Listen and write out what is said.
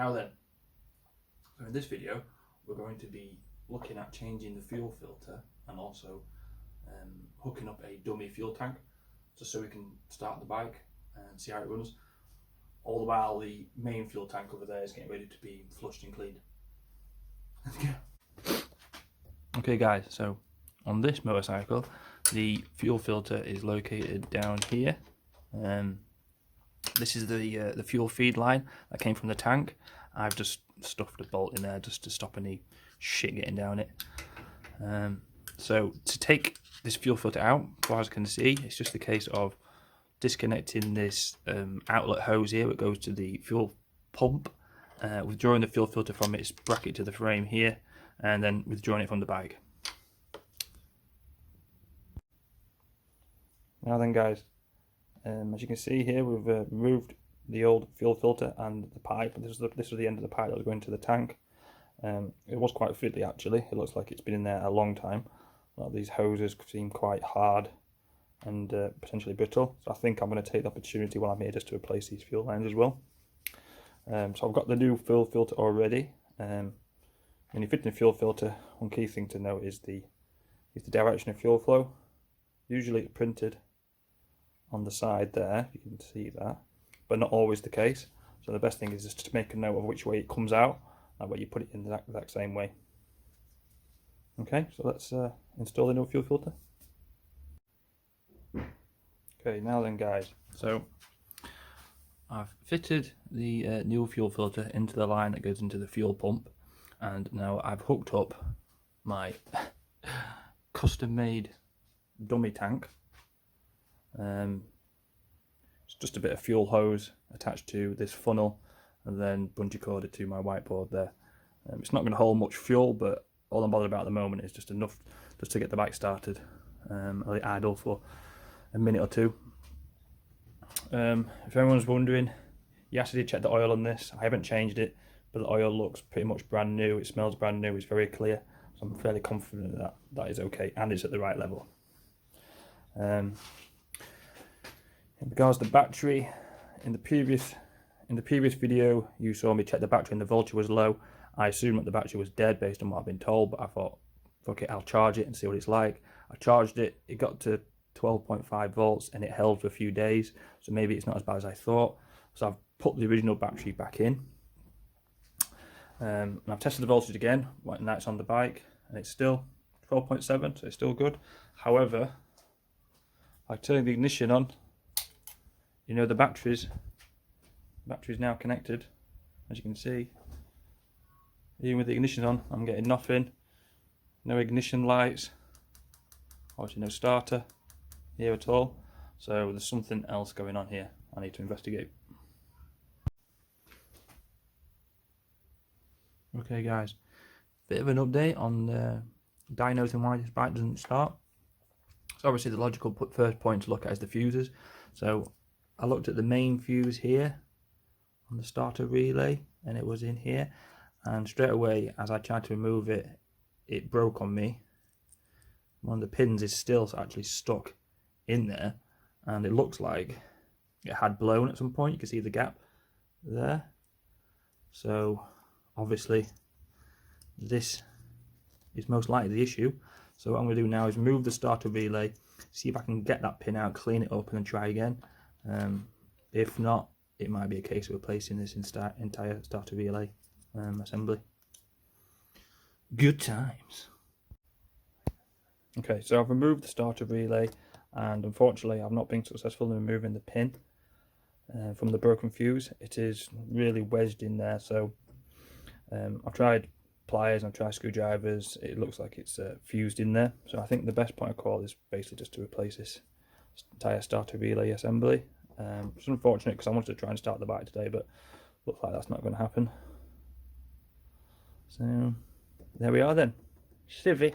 Now then, so in this video we're going to be looking at changing the fuel filter and also hooking up a dummy fuel tank just so we can start the bike and see how it runs, all the while the main fuel tank over there is getting ready to be flushed and cleaned. Let's go. Okay guys, so on this motorcycle the fuel filter is located down here. This is the fuel feed line that came from the tank. I've just stuffed a bolt in there just to stop any shit getting down it. So to take this fuel filter out, as far as I can see, it's just a case of disconnecting this outlet hose here that goes to the fuel pump, withdrawing the fuel filter from its bracket to the frame here, and then withdrawing it from the bike. Now then guys, as you can see here, we've removed the old fuel filter and the pipe. This was the end of the pipe that was going to the tank. It was quite fiddly actually. It looks like it's been in there a long time. A lot of these hoses seem quite hard and potentially brittle. So I think I'm going to take the opportunity while I'm here just to replace these fuel lines as well. So I've got the new fuel filter already. When you fit in the fuel filter, one key thing to note is the direction of fuel flow. Usually it's printed on the side there, you can see that, but not always the case. So the best thing is just to make a note of which way it comes out, and where you put it in the exact same way. Okay, so let's install the new fuel filter. Okay, now then guys, so I've fitted the new fuel filter into the line that goes into the fuel pump, and now I've hooked up my custom made dummy tank. It's just a bit of fuel hose attached to this funnel and then bungee corded to my whiteboard there. It's not going to hold much fuel, but all I'm bothered about at the moment is just enough just to get the bike started. I'll let it idle for a minute or two. If anyone's wondering, yes, I did check the oil on this. I haven't changed it, but the oil looks pretty much brand new. It smells brand new. It's very clear, so I'm fairly confident that that is okay and it's at the right level. In regards to the battery, in the previous video you saw me check the battery and the voltage was low. I assumed that the battery was dead based on what I've been told, but I thought, fuck it, I'll charge it and see what it's like. I charged it, it got to 12.5 volts and it held for a few days, so maybe it's not as bad as I thought. So I've put the original battery back in, and I've tested the voltage again when that's on the bike, and it's still 12.7, so it's still good. However, I turn the ignition on, you know, the battery's now connected, as you can see. Even with the ignition on, I'm getting nothing. No ignition lights, obviously no starter here at all. So there's something else going on here I need to investigate. Okay guys, bit of an update on diagnosing why this bike doesn't start. So obviously the logical first point to look at is the fuses. So I looked at the main fuse here on the starter relay, and it was in here, and straight away as I tried to remove it, it broke on me. One of the pins is still actually stuck in there, and it looks like it had blown at some point. You can see the gap there. So obviously this is most likely the issue. So what I'm going to do now is move the starter relay, see if I can get that pin out, clean it up, and then try again. If not, it might be a case of replacing this entire starter relay assembly. Good times. Okay, so I've removed the starter relay, and unfortunately I've not been successful in removing the pin from the broken fuse. It is really wedged in there, so I've tried pliers and I've tried screwdrivers. It looks like it's fused in there, so I think the best point of call is basically just to replace this entire starter relay assembly. It's unfortunate because I wanted to try and start the bike today, but looks like that's not going to happen. So there we are then. Civvy.